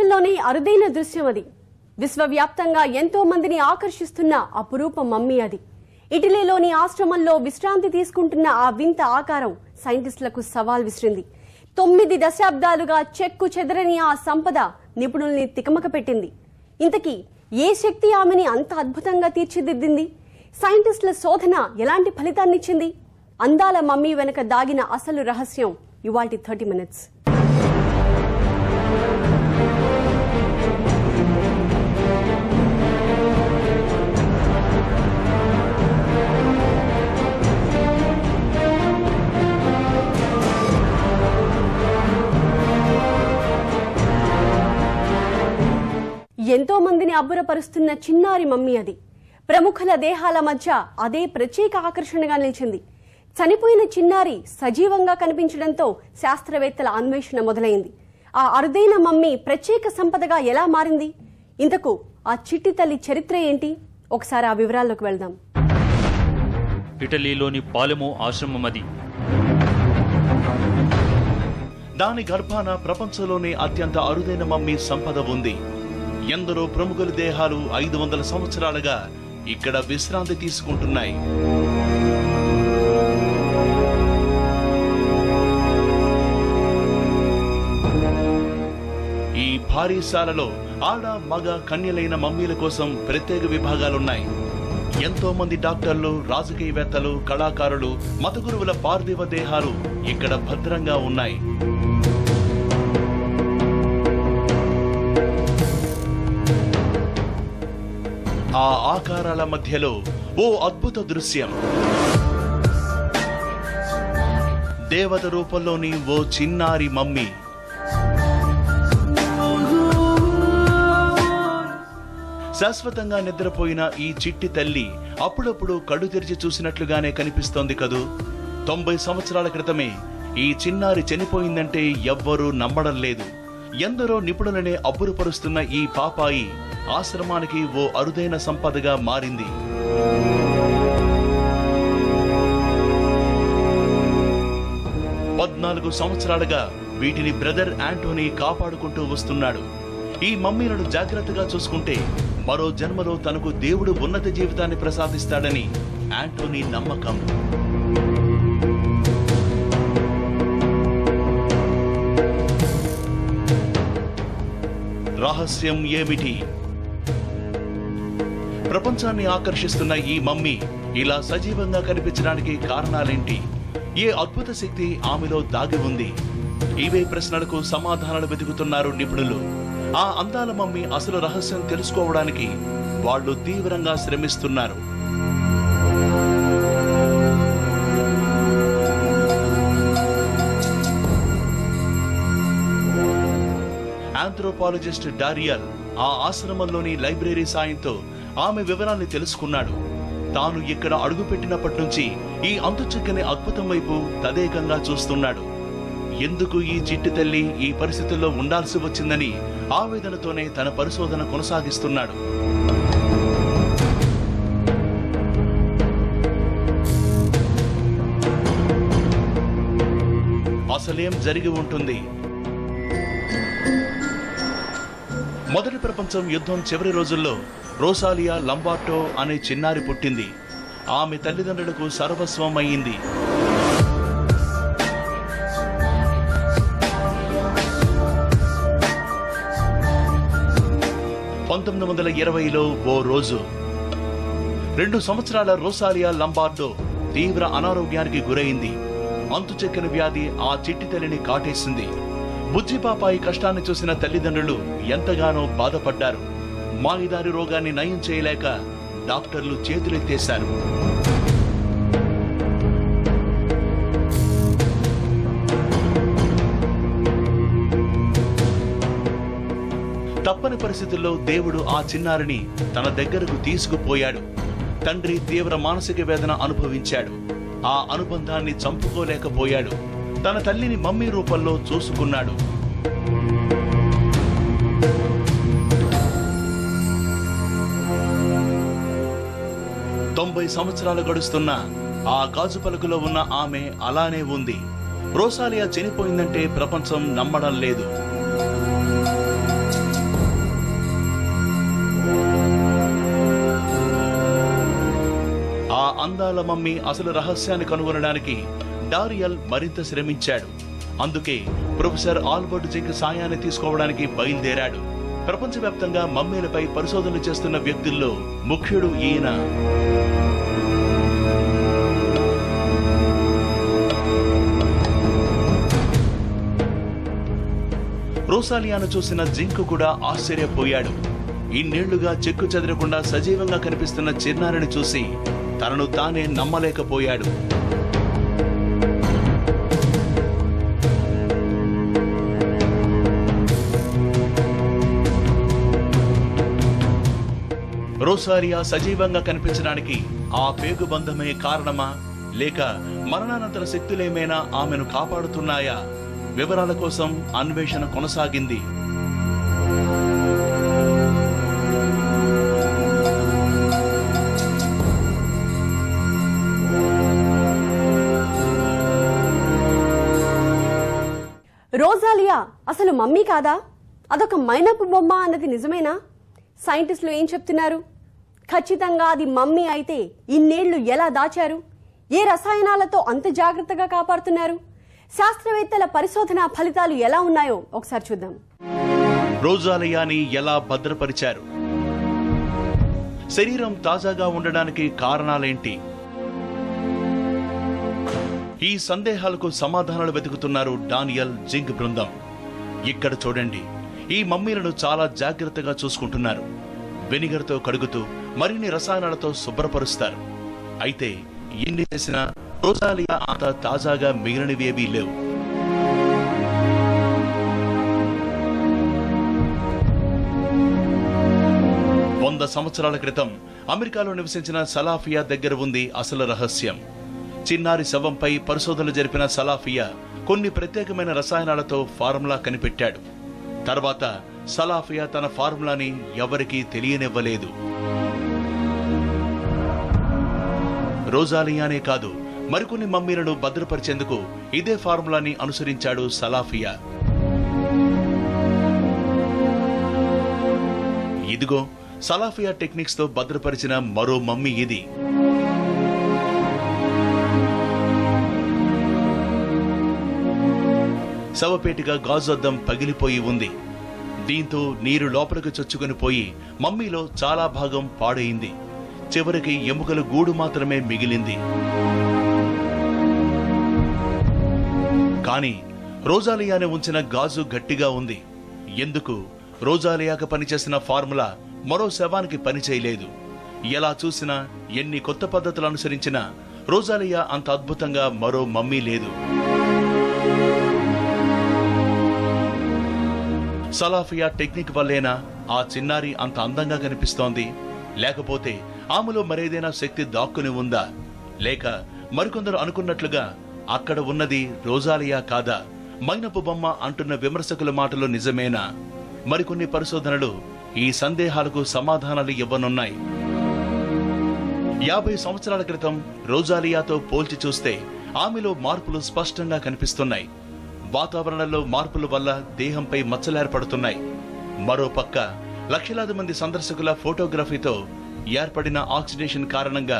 ప్రపంచంలోనే అరుదైన దృశ్యం అది. విశ్వవ్యాప్తంగా ఎంతో మందిని ఆకర్షిస్తున్న అపురూప మమ్మీ అది. ఇటలీలోని ఆశ్రమంలో విశ్రాంతి తీసుకుంటున్న ఆ వింత ఆకారం సైంటిస్టులకు సవాల్ విసిరింది. 9 దశాబ్దాలుగా చెక్కు చెదరని ఆ సంపద నిపుణుల్ని తికమక పెట్టింది. ఇంతకీ ఏ శక్తి ఆమెని అంత అద్భుతంగా తీర్చిదిద్దింది? సైంటిస్టుల శోధన ఎలాంటి ఫలితాన్నిచ్చింది? అందాల మమ్మీ వెనుక దాగిన అసలు రహస్యం ఇవాల్టి 30 minutes. ఎంతో మందిని అబ్బురపరుస్తున్న చిన్నారి మమ్మీ అది. ప్రముఖుల దేహాల మధ్య అదే ప్రత్యేక ఆకర్షణగా నిలిచింది. చనిపోయిన చిన్నారి సజీవంగా కనిపించడంతో శాస్త్రవేత్తల అన్వేషణ మొదలైంది. ఆ అరుదైన మమ్మీ ప్రత్యేక సంపదగా ఎలా మారింది? ఇంతకు ఆ చిట్టి తల్లి చరిత్ర ఏంటి? ఒకసారి ఆ వివరాల్లోకి వెళ్దాం. ఇటలీలోని పాలెమో ఆశ్రమం అది. దాని గర్భాన ప్రపంచంలోనే అత్యంత అరుదైన మమ్మీ సంపద ఉంది. ఎందరో ప్రముఖుల దేహాలు 500 సంవత్సరాలుగా ఇక్కడ విశ్రాంతి తీసుకుంటున్నాయి. ఈ భారీశాలలో ఆడ మగ కన్యలైన మమ్మీల కోసం ప్రత్యేక విభాగాలున్నాయి. ఎంతో మంది డాక్టర్లు, రాజకీయవేత్తలు, కళాకారులు, మత గురువుల పార్థివ దేహాలు ఇక్కడ భద్రంగా ఉన్నాయి. ఆ ఆకారాల మధ్యలో ఓ అద్భుత దృశ్యం. దేవత రూపంలోని ఓ చిన్నారి మమ్మీ. శాశ్వతంగా నిద్రపోయిన ఈ చిట్టి తల్లి అప్పుడప్పుడు కళ్ళు తెరిచి చూసినట్లుగానే కనిపిస్తోంది కదూ. 90 సంవత్సరాల క్రితమే ఈ చిన్నారి చనిపోయిందంటే ఎవ్వరూ నమ్మడం లేదు. ఎందరో నిపుణులనే అబ్బురుపరుస్తున్న ఈ పాపాయి ఆశ్రమానికి ఓ అరుదైన సంపదగా మారింది. పద్నాలుగు సంవత్సరాలుగా వీటిని బ్రదర్ యాంటోనీ కాపాడుకుంటూ వస్తున్నాడు. ఈ మమ్మీలను జాగ్రత్తగా చూసుకుంటే మరో జన్మలో తనకు దేవుడు ఉన్నత జీవితాన్ని ప్రసాదిస్తాడని యాంటోనీ నమ్మకం. రహస్యం ఏమిటి? ప్రపంచాన్ని ఆకర్షిస్తున్న ఈ మమ్మీ ఇలా సజీవంగా కనిపించడానికి కారణాలేంటి? ఏ అద్భుత శక్తి ఆమెలో దాగి ఉంది? ఇవే ప్రశ్నలకు సమాధానాలు వెతుకుతున్నారు నిపుణులు. ఆ అందాల మమ్మీ అసలు రహస్యం తెలుసుకోవడానికి వాళ్ళు తీవ్రంగా శ్రమిస్తున్నారు. ఆంథ్రోపాలజిస్ట్ డారియల్ ఆ ఆశ్రమంలోని లైబ్రరీ సాయంతో ఆమె వివరాల్ని తెలుసుకున్నాడు. తాను ఇక్కడ అడుగుపెట్టినప్పటి నుంచి ఈ అంతుచిక్కని అద్భుతం వైపు తదేకంగా చూస్తున్నాడు. ఎందుకు ఈ చిట్టి తల్లి ఈ పరిస్థితుల్లో ఉండాల్సి వచ్చిందని ఆవేదనతోనే తన పరిశోధన కొనసాగిస్తున్నాడు. అసలేం జరిగి ఉంటుంది? మొదటి ప్రపంచం యుద్ధం చివరి రోజుల్లో రోసాలియా లంబార్టో అనే చిన్నారి పుట్టింది. ఆమె తల్లిదండ్రులకు సర్వస్వం అయ్యింది. ఓ రోజు 2 సంవత్సరాల రోసాలియా లంబార్టో తీవ్ర అనారోగ్యానికి గురైంది. అంతుచెక్కని వ్యాధి ఆ చిట్టి తల్లిని కాటేసింది. బుజ్జిపాపాయి కష్టాన్ని చూసిన తల్లిదండ్రులు ఎంతగానో బాధపడ్డారు. మాయిదారి రోగాన్ని నయం చేయలేక డాక్టర్లు చేతులెత్తేశారు. తప్పని పరిస్థితుల్లో దేవుడు ఆ చిన్నారిని తన దగ్గరకు తీసుకుపోయాడు. తండ్రి తీవ్ర మానసిక వేదన అనుభవించాడు. ఆ అనుబంధాన్ని చంపుకోలేకపోయాడు. తన తల్లిని మమ్మీ రూపంలో చూసుకున్నాడు. తొంభై సంవత్సరాలు గడుస్తున్నా ఆ గాజు పలుకులో ఉన్న ఆమె అలానే ఉంది. రోసాలియా చనిపోయిందంటే ప్రపంచం నమ్మడం లేదు. అందాల మమ్మీ అసలు రహస్యాన్ని కనుగొనడానికి డారియల్ మరింత శ్రమించాడు. అందుకే ప్రొఫెసర్ ఆల్బర్ట్ జింక్ సాయాన్ని తీసుకోవడానికి బయలుదేరాడు. ప్రపంచవ్యాప్తంగా మమ్మీలపై పరిశోధనలు చేస్తున్న వ్యక్తుల్లో ముఖ్యుడు ఈయన. రోసాలియాను చూసిన జింక్ కూడా ఆశ్చర్యపోయాడు. ఇన్నేళ్లుగా చెక్కు చెదరకుండా సజీవంగా కనిపిస్తున్న చిన్నారిని చూసి తనను తానే నమ్మలేకపోయాడు. రోసాలియా సజీవంగా కనిపించడానికి ఆ పేగుబంధమే కారణమా, లేక మరణానంతర శక్తులేమైనా ఆమెను కాపాడుతున్నాయా? వివరాల కోసం అన్వేషణ కొనసాగింది. రోసాలియా అసలు మమ్మీ కాదా? అదొక మైనపు బొమ్మ అన్నది నిజమేనా? సైంటిస్టులు ఏం చెప్తున్నారు? ఖచ్చితంగా అది మమ్మీ అయితే ఇన్నేళ్లు ఎలా దాచారు? ఏ రసాయనాలతో అంత జాగ్రత్తగా కాపాడుతున్నారు? శాస్త్రవేత్తల పరిశోధన ఫలితాలు ఎలా ఉన్నాయో ఒకసారి చూద్దాం. రోసాలియాని ఎలా భద్రపరిచారు? శరీరం తాజాగా ఉండడానికి కారణాలేంటి? ఈ సందేహాలకు సమాధానాలు వెతుకుతున్నారు డానియల్ జింక్ బృందం. ఇక్కడ చూడండి, ఈ మమ్మీలను చాలా జాగ్రత్తగా చూసుకుంటున్నారు. వెనిగర్తో కడుగుతూ మరిన్ని రసాయనాలతో శుభ్రపరుస్తారు. అయితే ఎన్ని చేసినా రోసాలియా అంత తాజాగా మిగిలినవేవీ లేవు. వంద సంవత్సరాల క్రితం అమెరికాలో నివసించిన సలాఫియా దగ్గర ఉంది అసలు రహస్యం. చిన్నారి శవంపై పరిశోధనలు జరిపిన సలాఫియా కొన్ని ప్రత్యేకమైన రసాయనాలతో ఫార్ములా కనిపెట్టాడు. తర్వాత సలాఫియా తన ఫార్ములాని ఎవరికీ తెలియనివ్వలేదు. రోసాలియానే కాదు, మరికొన్ని మమ్మీలను భద్రపరిచేందుకు ఇదే ఫార్ములాని అనుసరించాడు సలాఫియా. ఇదిగో సలాఫియా టెక్నిక్స్ తో భద్రపరిచిన మరో మమ్మీ ఇది. శవపేటిగా గాజు అద్దం పగిలిపోయి ఉంది. దీంతో నీరు లోపలికి చొచ్చుకుని పోయి మమ్మీలో చాలా భాగం పాడైంది. చివరికి ఎముకల గూడు మాత్రమే మిగిలింది. కానీ రోసాలియాని ఉంచిన గాజు గట్టిగా ఉంది. ఎందుకు? రోసాలియాకు పనిచేసిన ఫార్ములా మరో శవానికి పనిచేయలేదు. ఎలా చూసినా, ఎన్ని కొత్త పద్ధతులు అనుసరించినా రోసాలియా అంత అద్భుతంగా మరో మమ్మీ లేదు. సలాఫియా టెక్నిక్ వల్లేనా ఆ చిన్నారి అంత అందంగా కనిపిస్తోంది? లేకపోతే ఆమెలో మరేదైనా శక్తి దాక్కుని ఉందా? లేక మరికొందరు అనుకున్నట్లుగా అక్కడ ఉన్నది రోసాలియా కాదా, మైనపు బొమ్మ అంటున్న విమర్శకుల మాటలు నిజమేనా? మరికొన్ని పరిశోధనలు ఈ సందేహాలకు సమాధానాలు ఇవ్వనున్నాయి. 50 సంవత్సరాల క్రితం రోసాలియాతో పోల్చి చూస్తే ఆమెలో మార్పులు స్పష్టంగా కనిపిస్తున్నాయి. వాతావరణంలో మార్పుల వల్ల దేహంపై మచ్చలేర్పడుతున్నాయి. మరోపక్క లక్షలాది మంది సందర్శకుల ఫోటోగ్రఫీతో ఏర్పడిన ఆక్సిడేషన్ కారణంగా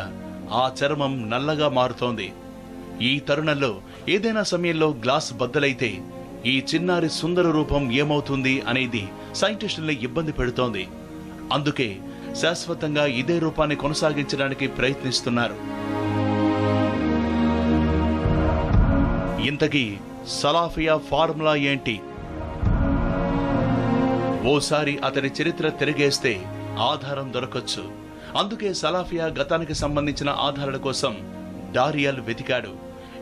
ఆ చర్మం నల్లగా మారుతోంది. ఈ తరుణంలో ఏదైనా సమయంలో గ్లాస్ బద్దలైతే ఈ చిన్నారి సుందర రూపం ఏమవుతుంది అనేది సైంటిస్టుల్ని ఇబ్బంది పెడుతోంది. అందుకే శాశ్వతంగా ఇదే రూపాన్ని కొనసాగించడానికి ప్రయత్నిస్తున్నారు. ఇంతకీ సలాఫియా ఫార్ములా ఏంటి? ఓసారి అతని చరిత్ర తిరిగేస్తే ఆధారం దొరకొచ్చు. అందుకే సలాఫియా గతానికి సంబంధించిన ఆధారాల కోసం డారియల్ వెతికాడు.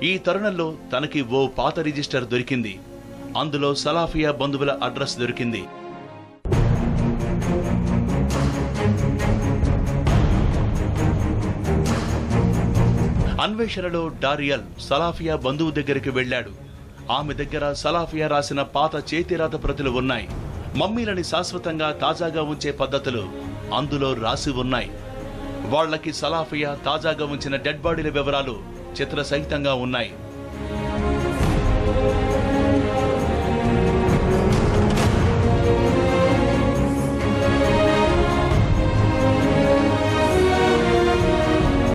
ఈ తరుణంలో తనకి ఓ పాత రిజిస్టర్ దొరికింది. అందులో సలాఫియా బంధువుల అడ్రస్ దొరికింది. అన్వేషణలో డారియల్ సలాఫియా బంధువు దగ్గరికి వెళ్లాడు. ఆమె దగ్గర సలాఫియా రాసిన పాత చేతిరాత ప్రతులు ఉన్నాయి. మమ్మీలని శాశ్వతంగా తాజాగా ఉంచే పద్ధతులు అందులో రాసి ఉన్నాయి. వాళ్లకి సలాఫియా తాజాగా ఉంచిన డెడ్ బాడీల వివరాలు చిత్రసహితంగా ఉన్నాయి.